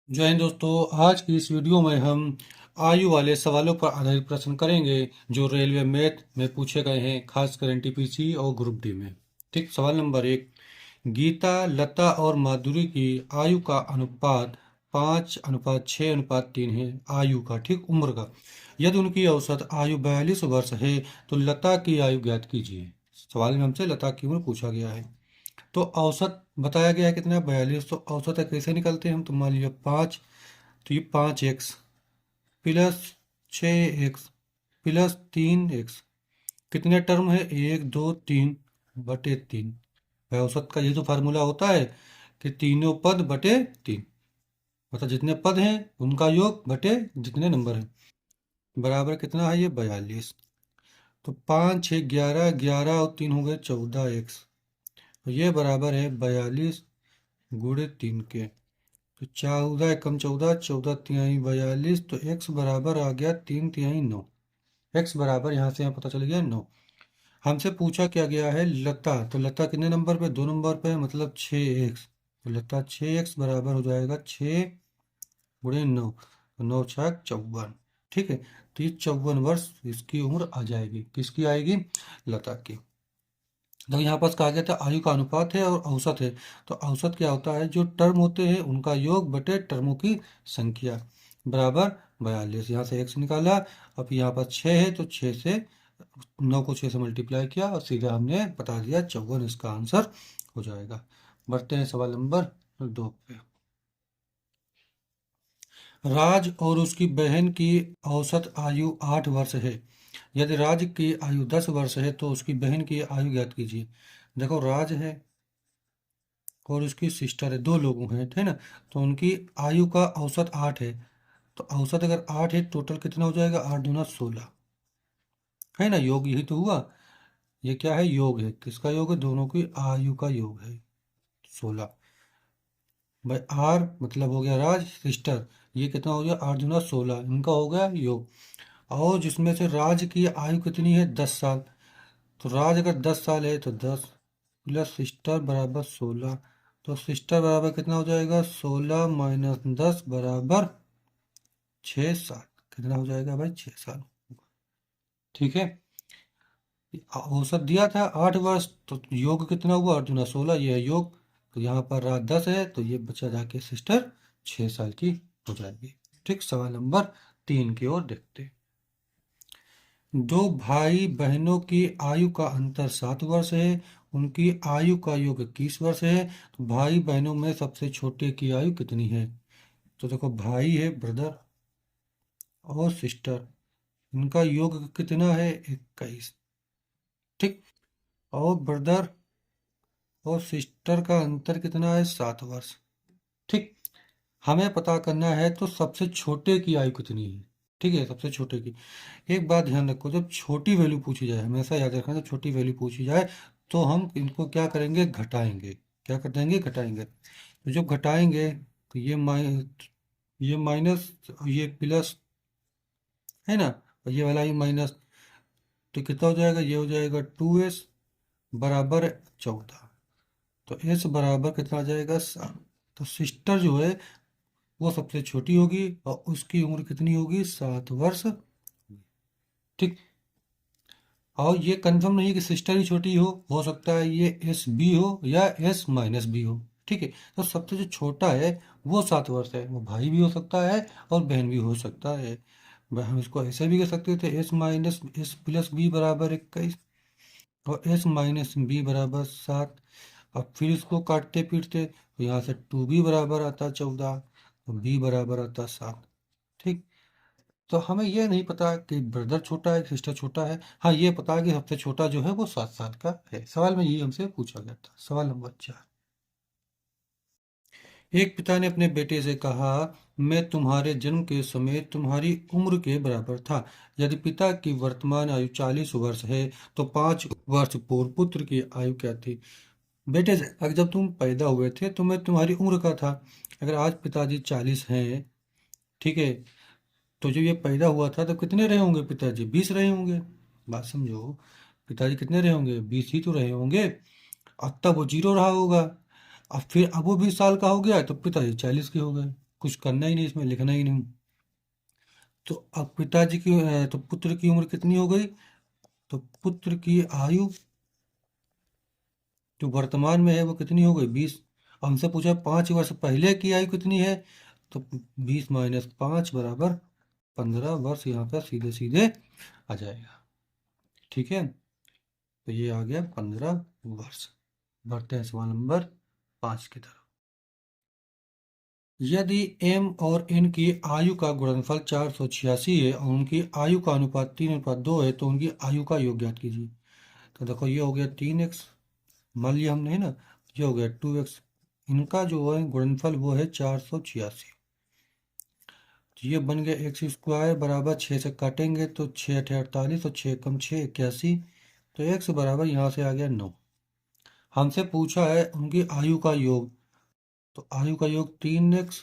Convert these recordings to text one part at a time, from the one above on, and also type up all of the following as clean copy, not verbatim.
जय हिंद दोस्तों। आज की इस वीडियो में हम आयु वाले सवालों पर आधारित प्रश्न करेंगे जो रेलवे मैथ में पूछे गए हैं, खासकर एनटीपीसी और ग्रुप डी में। ठीक, सवाल नंबर 1। गीता, लता और माधुरी की आयु का अनुपात 5:6:3 है। आयु का, ठीक, उम्र का। यदि उनकी औसत आयु 42 वर्ष है तो लता की आयु ज्ञात कीजिए। सवाल में हमसे लता की उम्र पूछा गया है। तो औसत बताया गया है कितना, 42। तो औसत कैसे निकलते हैं हम, तो मान लीजिए 5, तो ये 5x plus 6x plus 3x। कितने टर्म है, 1 2 3/3। भाई औसत का ये तो फार्मूला होता है कि तीनों पद बटे 3, मतलब जितने पद हैं उनका योग बटे जितने नंबर हैं, बराबर कितना है ये 42। तो 5 6 11, 11 और 3 हो गए 14x। तो ये बराबर है 42 × 3 के। तो 14 × 14, 14 × 3 = 42। तो x बराबर आ गया 3 × 3 = 9। x बराबर यहाँ से यहाँ पता चल गया 9। हमसे पूछा क्या गया है लता, तो लता कितने नंबर पे, 2 नंबर पे, मतलब 6x। तो लता 6x बराबर हो जाएगा 6 × 9। तो 9 × 6 = 54। ठीक है, तो ये 54 वर्ष इसकी उम्र आ जाएगी। किसकी आएगी, लता की। तो यहाँ पास कहा गया था आयु का अनुपात है और औसत है। तो औसत क्या होता है, जो टर्म होते हैं उनका योग बटे टर्मों की संख्या, बराबर 42। यहाँ से x निकाला। अब यहाँ पर 6 है तो 6 से 9 को 6 से मल्टीप्लाई किया और सीधा हमने बता दिया 54 इसका आंसर हो जाएगा। बढ़ते हैं सवाल नंबर 2 पे। राज और उसकी बहन की औसत आयु 8 वर्ष है। यदि राज की आयु 10 वर्ष है तो उसकी बहन की आयु ज्ञात कीजिए। देखो, राज है और उसकी सिस्टर है, 2 लोग हैं, है ना। तो उनकी आयु का औसत 8 है। तो औसत अगर 8 है, टोटल कितना हो जाएगा, 8 × 2 = 16, है ना। योग यही तो हुआ। ये क्या है, योग है। किसका योग है, दोनों की आयु का योग है 16। भाई आर मतलब हो गया राज, सिस्टर, ये कितना हो गया, 8 × 2 = 16, इनका हो गया योग। और जिसमें से राज की आयु कितनी है, 10 साल। तो राज अगर 10 साल है तो 10 प्लस सिस्टर बराबर 16। तो सिस्टर बराबर कितना हो जाएगा, 16 - 10 बराबर 6 साल। कितना हो जाएगा भाई, 6 साल। ठीक है, औसत दिया था 8 वर्ष, तो योग कितना हुआ, 8 × 2 = 16, ये है योग। तो यहाँ पर रात 10 है तो ये बच्चा जाके सिस्टर 6 साल की हो जाएगी। ठीक, सवाल नंबर 3 की ओर देखते हैं। दो भाई बहनों की आयु का अंतर 7 वर्ष है। उनकी आयु का योग 21 वर्ष है। तो भाई बहनों में सबसे छोटे की आयु कितनी है। तो देखो, भाई है, ब्रदर और सिस्टर, इनका योग कितना है, 21। ठीक, और ब्रदर और सिस्टर का अंतर कितना है, 7 वर्ष। ठीक, हमें पता करना है तो सबसे छोटे की आयु कितनी है। ठीक है, सबसे छोटे की। एक बात ध्यान रखो, जब छोटी वैल्यू पूछी जाए, हमेशा याद रखना, जब छोटी वैल्यू पूछी जाए तो हम इनको क्या करेंगे, घटाएंगे। क्या कर देंगे, घटाएंगे। तो जब घटाएंगे तो ये माइनस, ये प्लस, है ना, और ये वाला ही माइनस। तो कितना हो जाएगा, ये हो जाएगा 2s बराबर 14। तो s बराबर कितना आ जाएगा, 7। तो सिस्टर जो है वो सबसे छोटी होगी और उसकी उम्र कितनी होगी, 7 वर्ष। ठीक, और ये कंफर्म नहीं है कि सिस्टर ही छोटी हो सकता है ये एस बी हो या एस माइनस बी हो। ठीक है, तो सबसे जो छोटा है वो 7 वर्ष है, वो भाई भी हो सकता है और बहन भी हो सकता है। हम इसको ऐसे भी कह सकते थे, S - S+B बराबर 21 और S - B बराबर 7। अब फिर इसको काटते पीटते तो यहाँ से 2b बराबर आता 14, तो b बराबर आता 7। ठीक, तो हमें ये नहीं पता कि ब्रदर छोटा है, सिस्टर छोटा है। हाँ, ये पता है कि सबसे छोटा जो है वो 7 साल का है। सवाल में यही हमसे पूछा गया था। सवाल नंबर 4। एक पिता ने अपने बेटे से कहा, मैं तुम्हारे जन्म के समय तुम्हारी उम्र के बराबर था। यदि पिता की वर्तमान आयु 40 वर्ष है तो 5 वर्ष पूर्व पुत्र की आयु क्या थी। बेटे से, अगर जब तुम पैदा हुए थे तो मैं तुम्हारी उम्र का था। अगर आज पिताजी 40 हैं, ठीक है, तो जब ये पैदा हुआ था तो कितने रहे होंगे पिताजी, 20 रहे होंगे। बात समझो, पिताजी कितने रहे होंगे, 20 ही तो रहे होंगे। अब तब वो 0 रहा होगा। अब फिर अब वो 20 साल का हो गया तो पिताजी 40 के हो गए। कुछ करना ही नहीं, इसमें लिखना ही नहीं। तो अब पिताजी की तो पुत्र की उम्र कितनी हो गई? तो पुत्र की आयु जो वर्तमान में है वो कितनी हो गई? 20। हमसे पूछा 5 वर्ष पहले की आयु कितनी है, तो 20 - 5 बराबर 15 वर्ष, यहाँ पर सीधे सीधे आ जाएगा। ठीक है, तो ये आ गया 15 वर्ष। बढ़ते हैं सवाल नंबर 5 की तरफ। यदि m और n की आयु का गुणनफल 486 है और उनकी आयु का अनुपात 3:2 है, तो उनकी आयु का योग ज्ञात कीजिए। तो देखो ये हो गया 3x, मान लिया हमने, है ना, ये हो गया 2x, इनका जो है गुणनफल वो है 486। तो ये बन गया x² बराबर 6 से काटेंगे तो 6×8 = 48 और 6 कम 6 81, तो x बराबर यहाँ से आ गया 9। हमसे पूछा है उनकी आयु का योग, तो आयु का योग 3x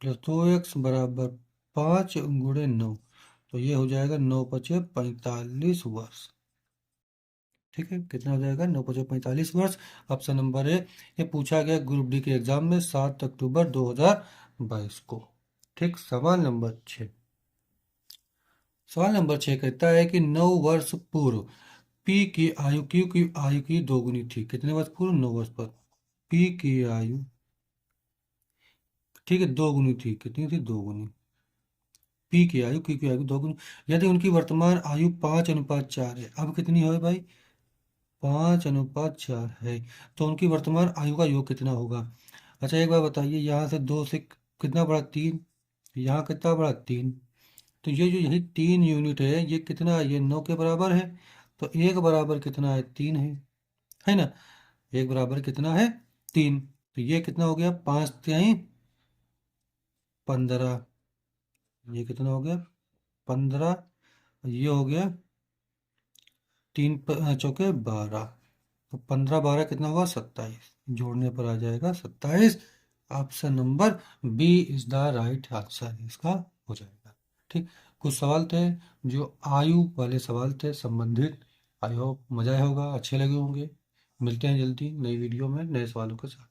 + 2x बराबर 5 × 9, तो ये हो जाएगा 9×5 = 45 वर्ष। ठीक है, कितना हो जाएगा? 9×5 = 45 वर्ष। ऑप्शन नंबर ए, ये पूछा गया ग्रुप डी के एग्जाम में 7 अक्टूबर 2022 को। ठीक, सवाल नंबर 6। सवाल नंबर 6 कहता है कि 9 वर्ष पूर्व पी की आयु क्यू की आयु की दोगुनी थी। कितने वर्ष पूर्व? 9 वर्ष पर पी की आयु, ठीक है, दोगुनी थी। कितनी थी? दोगुनी। पी की आयु क्यू की आयु दोगुनी, यदि उनकी वर्तमान आयु 5:4 है। अब कितनी है भाई? 5:4 है, तो उनकी वर्तमान आयु का योग कितना होगा? अच्छा एक बार बताइए, यहाँ से 2 से कितना बड़ा? 3। यहाँ कितना बड़ा? 3। तो ये जो यही 3 यूनिट है, ये कितना है? ये 9 के बराबर है। तो एक बराबर कितना है? 3 है ना। एक बराबर कितना है? 3। तो ये कितना हो गया? 5×3 = 15। ये कितना हो गया? 15। ये हो गया 3×4 = 12। तो 15×12 कितना हुआ? 27। जोड़ने पर आ जाएगा 27। Option number B is the right answer इसका हो जाएगा। ठीक, कुछ सवाल थे जो आयु वाले सवाल थे संबंधित। आई होप मजा आया होगा, अच्छे लगे होंगे। मिलते हैं जल्दी नई वीडियो में नए सवालों के साथ।